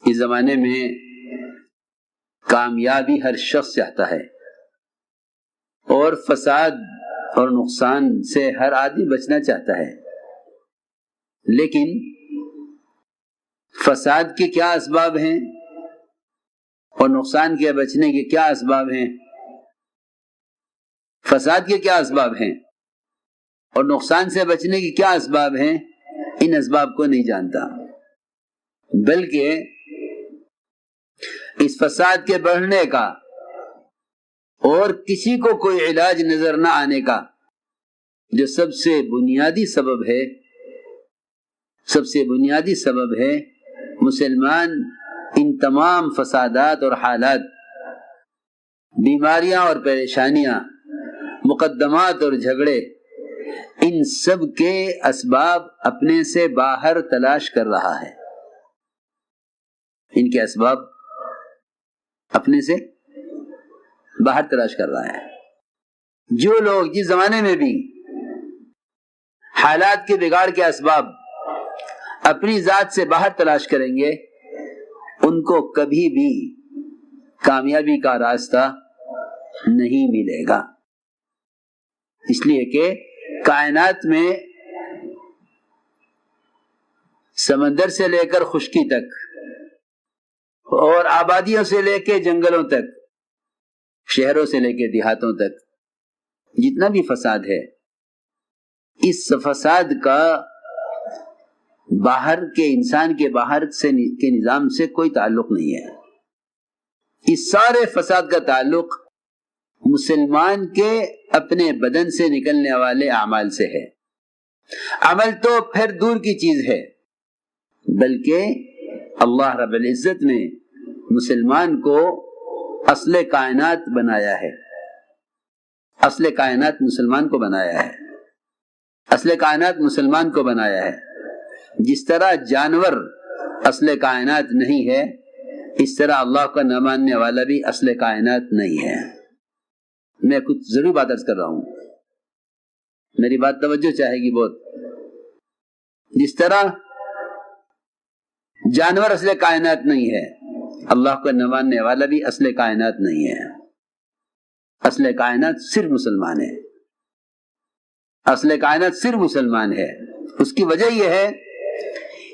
اس زمانے میں کامیابی ہر شخص چاہتا ہے اور فساد اور نقصان سے ہر آدمی بچنا چاہتا ہے، لیکن فساد کے کیا اسباب ہیں اور نقصان کے بچنے کے کیا اسباب ہیں؟ فساد کے کیا اسباب ہیں اور نقصان سے بچنے کے کیا اسباب ہیں؟ ان اسباب کو نہیں جانتا، بلکہ اس فساد کے بڑھنے کا اور کسی کو کوئی علاج نظر نہ آنے کا جو سب سے بنیادی سبب ہے مسلمان ان تمام فسادات اور حالات، بیماریاں اور پریشانیاں، مقدمات اور جھگڑے، ان سب کے اسباب اپنے سے باہر تلاش کر رہا ہے۔ ان کے اسباب اپنے سے باہر تلاش کر رہا ہے۔ جو لوگ جس زمانے میں بھی حالات کے بگاڑ کے اسباب اپنی ذات سے باہر تلاش کریں گے، ان کو کبھی بھی کامیابی کا راستہ نہیں ملے گا، اس لیے کہ کائنات میں سمندر سے لے کر خشکی تک اور آبادیوں سے لے کے جنگلوں تک، شہروں سے لے کے دیہاتوں تک جتنا بھی فساد ہے، اس فساد کا باہر کے انسان کے باہر کے نظام سے کوئی تعلق نہیں ہے۔ اس سارے فساد کا تعلق مسلمان کے اپنے بدن سے نکلنے والے اعمال سے ہے۔ عمل تو پھر دور کی چیز ہے، بلکہ اللہ رب العزت نے مسلمان کو اصل کائنات بنایا ہے۔ اصل کائنات مسلمان کو بنایا ہے۔ اصل کائنات مسلمان کو بنایا ہے۔ جس طرح جانور اصل کائنات نہیں ہے، اس طرح اللہ کا نہ ماننے والا بھی اصل کائنات نہیں ہے۔ میں کچھ ضرور بات عرض کر رہا ہوں، میری بات توجہ چاہے گی بہت۔ جس طرح جانور اصل کائنات نہیں ہے، اللہ کا نہ ماننے والا بھی اصل کائنات نہیں ہے۔ اصل کائنات صرف مسلمان ہے۔ اصل کائنات صرف مسلمان ہے۔ اس کی وجہ یہ ہے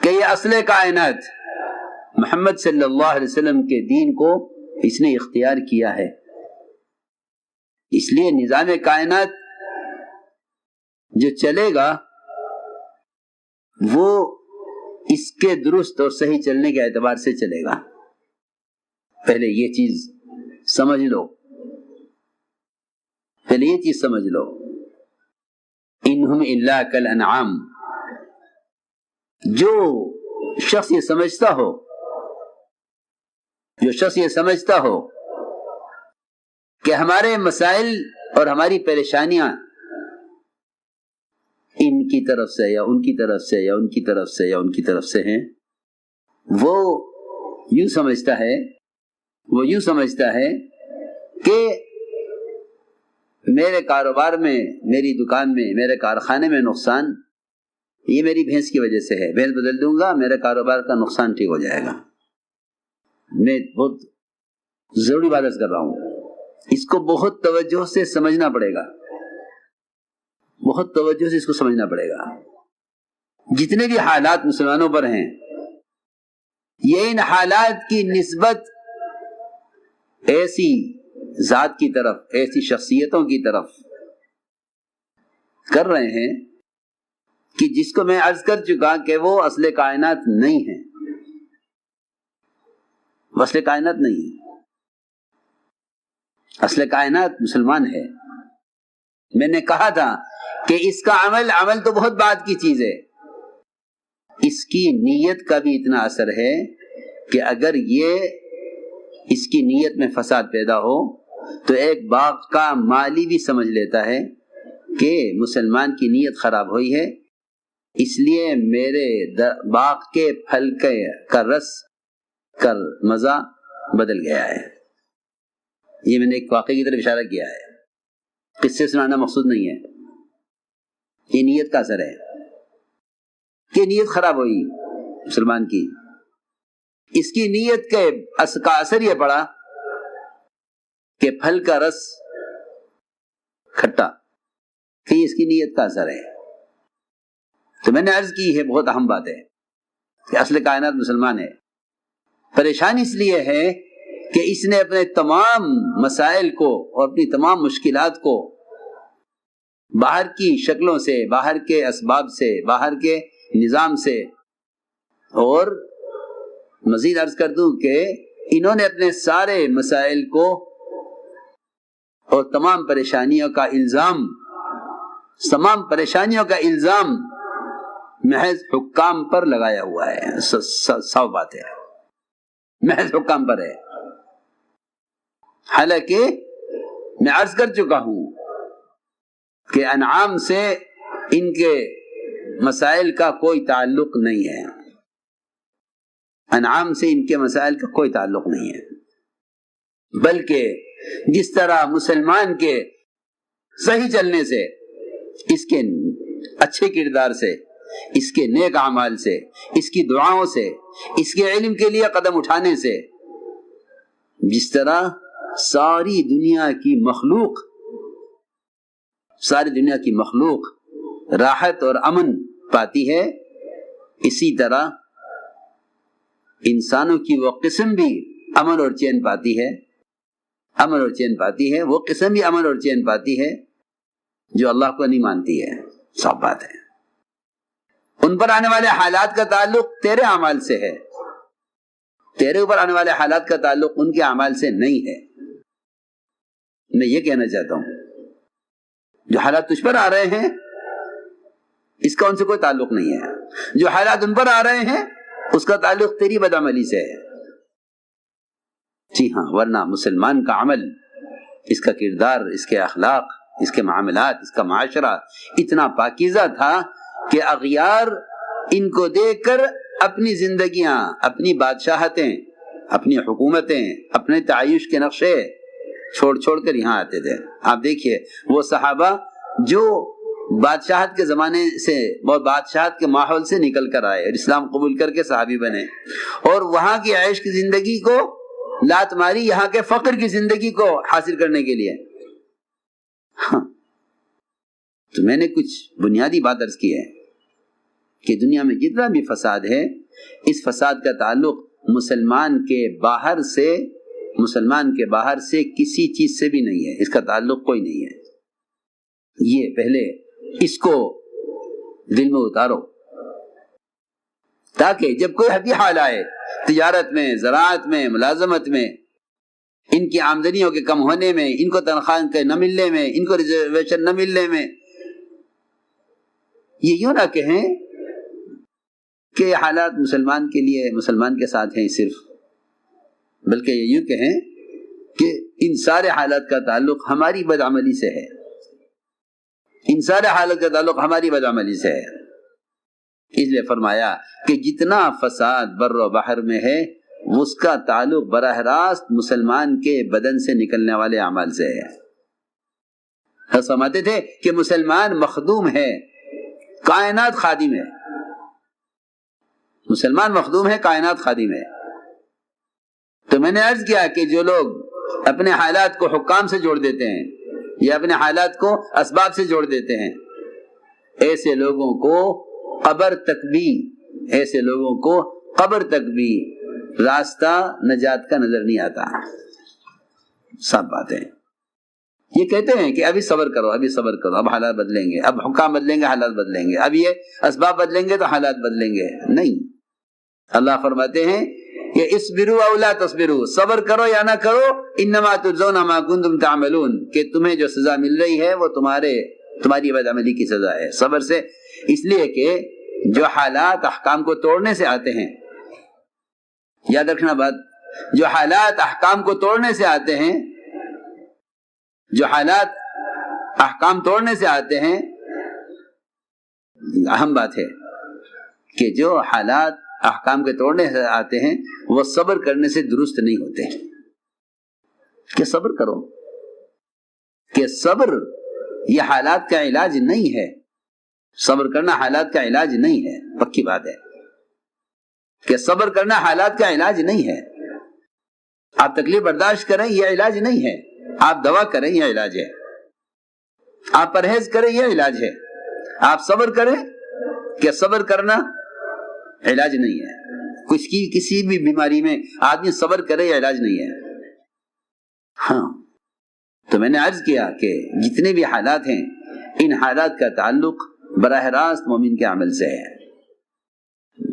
کہ یہ اصل کائنات محمد صلی اللہ علیہ وسلم کے دین کو اس نے اختیار کیا ہے۔ اس لیے نظام کائنات جو چلے گا وہ اس کے درست اور صحیح چلنے کے اعتبار سے چلے گا۔ پہلے یہ چیز سمجھ لو، انہم الا کالانعام۔ جو شخص یہ سمجھتا ہو کہ ہمارے مسائل اور ہماری پریشانیاں ان کی طرف سے یا ان کی طرف سے یا ان کی طرف سے یا ان کی طرف سے ہیں، وہ یوں سمجھتا ہے کہ میرے کاروبار میں، میری دکان میں، میرے کارخانے میں نقصان یہ میری بھینس کی وجہ سے ہے، بھینس بدل دوں گا میرے کاروبار کا نقصان ٹھیک ہو جائے گا۔ میں بہت ضروری بات کر رہا ہوں، اس کو بہت توجہ سے سمجھنا پڑے گا، بہت توجہ سے اس کو سمجھنا پڑے گا۔ جتنے بھی حالات مسلمانوں پر ہیں، یہ ان حالات کی نسبت ایسی ذات کی طرف، ایسی شخصیتوں کی طرف کر رہے ہیں کہ جس کو میں عرض کر چکا کہ وہ اصل کائنات نہیں ہے، وہ اصل کائنات نہیں ہے۔ اصل کائنات مسلمان ہے۔ میں نے کہا تھا کہ اس کا عمل تو بہت بات کی چیز ہے، اس کی نیت کا بھی اتنا اثر ہے کہ اگر اس کی نیت میں فساد پیدا ہو تو ایک باغ کا مالی بھی سمجھ لیتا ہے کہ مسلمان کی نیت خراب ہوئی ہے، اس لیے میرے باغ کے پھل کا رس کا مزہ بدل گیا ہے۔ یہ میں نے ایک واقعے کی طرف اشارہ کیا ہے، قصے سنانا مقصود نہیں ہے، یہ نیت کا اثر ہے کہ نیت خراب ہوئی مسلمان کی، اس کی نیت کا اثر یہ پڑا کہ پھل کا رس کھٹا، کہ اس کی نیت کا اثر ہے۔ تو میں نے عرض کی ہے، بہت اہم بات ہے کہ اصل کائنات مسلمان ہے۔ پریشانی اس لیے ہے کہ اس نے اپنے تمام مسائل کو اور اپنی تمام مشکلات کو باہر کی شکلوں سے، باہر کے اسباب سے، باہر کے نظام سے، اور مزید عرض کر دوں کہ انہوں نے اپنے سارے مسائل کو اور تمام پریشانیوں کا الزام محض حکام پر لگایا ہوا ہے۔ صاف بات ہے، محض حکام پر ہے۔ حالانکہ میں عرض کر چکا ہوں کہ انعام سے ان کے مسائل کا کوئی تعلق نہیں ہے، انعام سے ان کے مسائل کا کوئی تعلق نہیں ہے، بلکہ جس طرح مسلمان کے صحیح چلنے سے، اس کے اچھے کردار سے، اس کے نیک اعمال سے، اس کی دعاؤں سے، اس کے علم کے لیے قدم اٹھانے سے، جس طرح ساری دنیا کی مخلوق راحت اور امن پاتی ہے، اسی طرح انسانوں کی وہ قسم بھی امن اور چین پاتی ہے، وہ قسم بھی امن اور چین پاتی ہے جو اللہ کو نہیں مانتی ہے۔ صاف بات ہے، ان پر آنے والے حالات کا تعلق تیرے اعمال سے ہے، تیرے اوپر آنے والے حالات کا تعلق ان کے اعمال سے نہیں ہے۔ میں یہ کہنا چاہتا ہوں، جو حالات تجھ پر آ رہے ہیں اس کا ان سے کوئی تعلق نہیں ہے، جو حالات ان پر آ رہے ہیں اس کا تعلق تیری بدعملی سے ہے۔ جی ہاں، ورنہ مسلمان کا عمل، اس کا کردار، اس کے اخلاق، اس کے معاملات، اس کا معاشرہ اتنا پاکیزہ تھا کہ اغیار ان کو دیکھ کر اپنی زندگیاں، اپنی بادشاہتیں، اپنی حکومتیں، اپنے تعیش کے نقشے چھوڑ کر یہاں آتے تھے۔ آپ دیکھیے وہ صحابہ جو بادشاہت کے زمانے سے، بادشاہت کے ماحول سے نکل کر آئے اور اسلام قبول کر کے صحابی بنے، اور وہاں کی عیش کی زندگی کو لات ماری یہاں کے فقر کی زندگی کو حاصل کرنے کے لیے۔ ہاں، تو میں نے کچھ بنیادی بات عرض کی ہے کہ دنیا میں جتنا بھی فساد ہے، اس فساد کا تعلق مسلمان کے باہر سے کسی چیز سے بھی نہیں ہے، اس کا تعلق کوئی نہیں ہے۔ یہ پہلے اس کو دل میں اتارو، تاکہ جب کوئی بھی حال آئے، تجارت میں، زراعت میں، ملازمت میں، ان کی آمدنیوں کے کم ہونے میں، ان کو تنخواہ کے نہ ملنے میں، ان کو ریزرویشن نہ ملنے میں، یہ یوں نہ کہیں کہ یہ حالات مسلمان کے لیے، مسلمان کے ساتھ ہیں صرف، بلکہ یہ یوں کہیں کہ ان سارے حالات کا تعلق ہماری بدعملی سے ہے، ان سارے حالات کا تعلق ہماری بدعملی سے ہے۔ اس لیے فرمایا کہ جتنا فساد بر و بحر میں ہے، اس کا تعلق براہ راست مسلمان کے بدن سے نکلنے والے اعمال سے ہے۔ فرماتے تھے کہ مسلمان مخدوم ہے، کائنات خادم ہے، مسلمان مخدوم ہے، کائنات خادم ہے۔ تو میں نے عرض کیا کہ جو لوگ اپنے حالات کو حکام سے جوڑ دیتے ہیں یا اپنے حالات کو اسباب سے جوڑ دیتے ہیں، ایسے لوگوں کو قبر تک بھی راستہ نجات کا نظر نہیں آتا۔ سب باتیں یہ کہتے ہیں کہ ابھی صبر کرو، اب حالات بدلیں گے، اب حکام بدلیں گے، حالات بدلیں گے، اب یہ اسباب بدلیں گے تو حالات بدلیں گے۔ نہیں، اللہ فرماتے ہیں کہ اصبروا او لا تصبروا، صبر کرو یا نہ کرو، انما تجزون ما کنتم تعملون، کہ تمہیں جو سزا مل رہی ہے وہ تمہاری بدعملی کی سزا ہے۔ صبر سے اس لیے کہ جو حالات احکام کو توڑنے سے آتے ہیں، یاد رکھنا بات، جو حالات احکام کو توڑنے سے آتے ہیں، جو حالات احکام توڑنے سے آتے ہیں، اہم بات ہے کہ جو حالات احکام کے توڑنے سے آتے ہیں وہ صبر کرنے سے درست نہیں ہوتے۔ کہ صبر کرو، کہ صبر یہ حالات کا علاج نہیں ہے، صبر کرنا حالات کا علاج نہیں ہے، پکی بات ہے کہ صبر کرنا حالات کا علاج نہیں ہے. آپ تکلیف برداشت کریں یہ علاج نہیں ہے. آپ دوا کریں یہ علاج ہے. آپ پرہیز کریں یہ علاج ہے. آپ صبر کریں کہ صبر کرنا علاج نہیں ہے. کسی بھی بیماری میں آدمی صبر کرے یہ علاج نہیں ہے. ہاں تو میں نے عرض کیا کہ جتنے بھی حالات ہیں ان حالات کا تعلق براہ راست مومن کے عمل سے ہے.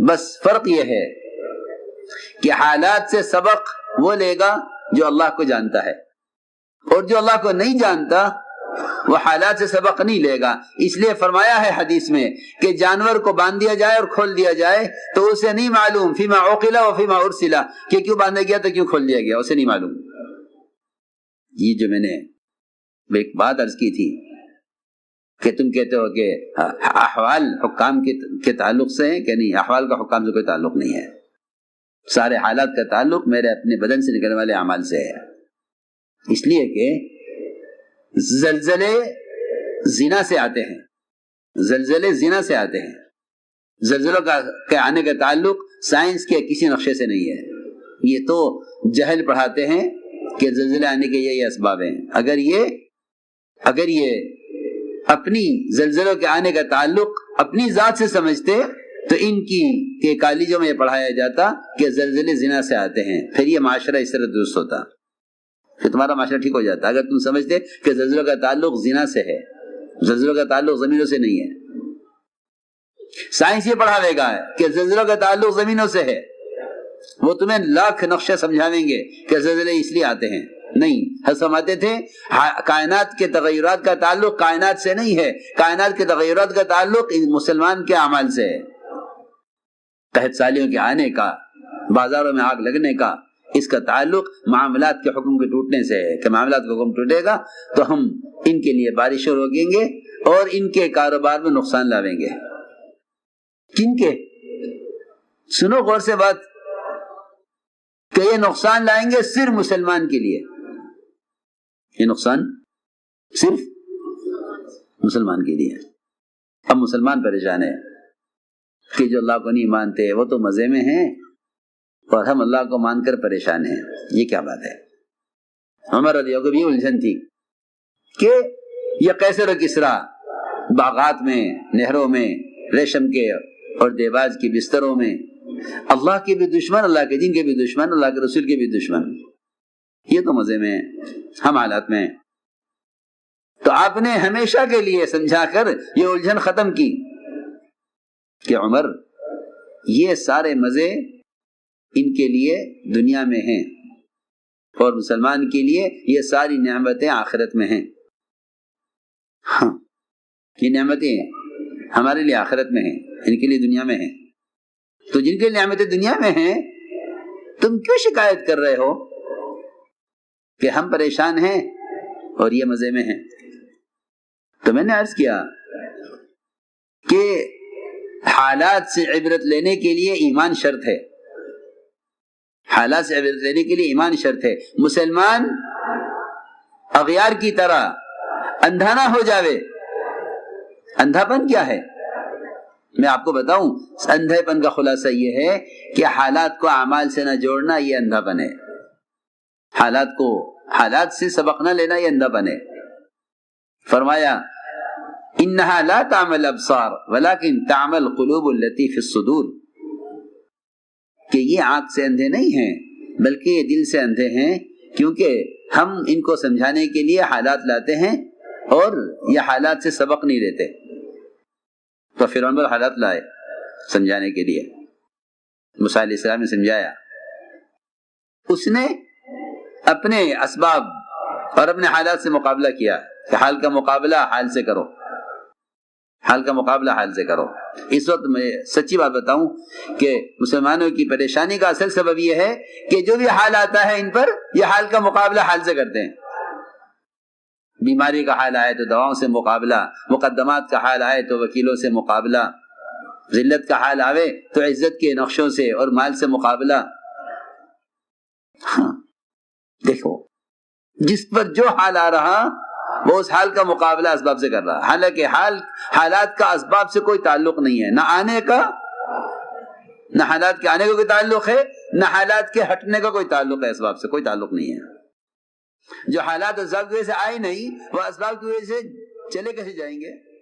بس فرق یہ ہے کہ حالات سے سبق وہ لے گا جو اللہ کو جانتا ہے، اور جو اللہ کو نہیں جانتا وہ حالات سے سبق نہیں لے گا. اس لیے فرمایا ہے حدیث میں کہ جانور کو باندھ دیا جائے اور کھول دیا جائے تو اسے نہیں معلوم فیما عقل و فیما ارسل کہ کیوں باندھا گیا تو کیوں کھول دیا گیا، اسے نہیں معلوم. یہ جو میں نے ایک بات عرض کی تھی کہ تم کہتے ہو کہ احوال حکام کے تعلق سے ہے کہ نہیں، احوال کا حکام سے کوئی تعلق نہیں ہے. سارے حالات کا تعلق میرے اپنے بدن سے نکلنے والے اعمال سے ہے. اس لیے کہ زلزلے زنا سے آتے ہیں، زلزلے زنا سے آتے ہیں. زلزلوں کے آنے کا تعلق سائنس کے کسی نقشے سے نہیں ہے. یہ تو جہل پڑھاتے ہیں کہ زلزلے آنے کے یہ اسباب ہیں. اگر یہ اپنی زلزلوں کے آنے کا تعلق اپنی ذات سے سمجھتے تو ان کی کالجوں میں یہ پڑھایا جاتا کہ زلزلے زنا سے آتے ہیں، پھر یہ معاشرہ اس طرح درست ہوتا، پھر تمہارا معاشرہ ٹھیک ہو جاتا. اگر تم سمجھتے کہ زلزلوں کا تعلق زنا سے ہے، زلزلوں کا تعلق زمینوں سے نہیں ہے. سائنس یہ پڑھاوے گا کہ زلزلوں کا تعلق زمینوں سے ہے. وہ تمہیں لاکھ نقشے سمجھاویں گے کہ زلزلے اس لیے آتے ہیں. نہیں، ہم سمجھتے تھے کائنات کے تغیرات کا تعلق کائنات سے نہیں ہے، کائنات کے تغیرات کا تعلق مسلمان کے اعمال سے ہے. قحط سالیوں کے آنے کا، بازاروں میں آگ لگنے کا، اس کا تعلق معاملات کے حکم کے ٹوٹنے سے ہے کہ معاملات کا حکم ٹوٹے گا تو ہم ان کے لیے بارشیں روکیں گے اور ان کے کاروبار میں نقصان لاویں گے. کن کے؟ سنو غور سے بات کہ یہ نقصان لائیں گے صرف مسلمان کے لیے. یہ نقصان صرف مسلمان کے لیے. اب مسلمان پریشان ہے کہ جو اللہ کو نہیں مانتے وہ تو مزے میں ہیں اور ہم اللہ کو مان کر پریشان ہیں. یہ کیا بات ہے؟ عمر رضی اللہ عنہ کو بھی الجھن تھی کہ یہ قیصر و کسریٰ باغات میں، نہروں میں، ریشم کے اور دیباج کے بستروں میں، اللہ کے بھی دشمن، اللہ کے دین کے بھی دشمن، اللہ کے رسول کے بھی دشمن، یہ تو مزے میں ہم حالات میں. تو آپ نے ہمیشہ کے لیے سمجھا کر یہ الجھن ختم کی کہ عمر یہ سارے مزے ان کے لیے دنیا میں ہیں اور مسلمان کے لیے یہ ساری نعمتیں آخرت میں ہیں. ہاں یہ نعمتیں ہمارے لیے آخرت میں ہیں، ان کے لیے دنیا میں ہیں. تو جن کے نعمتیں دنیا میں ہیں تم کیوں شکایت کر رہے ہو کہ ہم پریشان ہیں اور یہ مزے میں ہیں؟ تو میں نے عرض کیا کہ حالات سے عبرت لینے کے لیے ایمان شرط ہے. حالات سے عبرت لینے کے لیے ایمان شرط ہے. مسلمان اغیار کی طرح اندھا نہ ہو جاوے. اندھا پن کیا ہے میں آپ کو بتاؤں. اندھے پن کا خلاصہ یہ ہے کہ حالات کو اعمال سے نہ جوڑنا، یہ اندھا پن ہے. حالات سے سبق نہ لینا، یہ اندھا پن ہے. فرمایا انہا لا تعمل ابصار ولکن تعمل قلوب التي في الصدور، کہ یہ آنکھ سے اندھے نہیں ہیں بلکہ یہ دل سے اندھے ہیں، کیونکہ ہم ان کو سمجھانے کے لیے حالات لاتے ہیں اور یہ حالات سے سبق نہیں لیتے. تو فرعون پر حالات لائے سمجھانے کے لیے، موسیٰ علیہ السلام نے سمجھایا. اس نے اپنے اسباب اور اپنے حالات سے مقابلہ کیا کہ حال کا مقابلہ حال سے کرو، حال کا مقابلہ حال سے کرو. اس وقت میں سچی بات بتاؤں کہ مسلمانوں کی پریشانی کا اصل سبب یہ ہے کہ جو بھی حال آتا ہے ان پر یہ حال کا مقابلہ حال سے کرتے ہیں. بیماری کا حال آئے تو دواؤں سے مقابلہ، مقدمات کا حال آئے تو وکیلوں سے مقابلہ، ذلت کا حال آوے تو عزت کے نقشوں سے اور مال سے مقابلہ. ہاں دیکھو جس پر جو حال آ رہا وہ اس حال کا مقابلہ اسباب سے کر رہا، حالانکہ حالات کا اسباب سے کوئی تعلق نہیں ہے، نہ آنے کا نہ حالات کے آنے کا کوئی تعلق ہے، نہ حالات کے ہٹنے کا کوئی تعلق ہے، اسباب سے کوئی تعلق نہیں ہے۔ جو حالات اسباب کی وجہ سے آئے نہیں، وہ اسباب کی وجہ سے چلے کیسے جائیں گے؟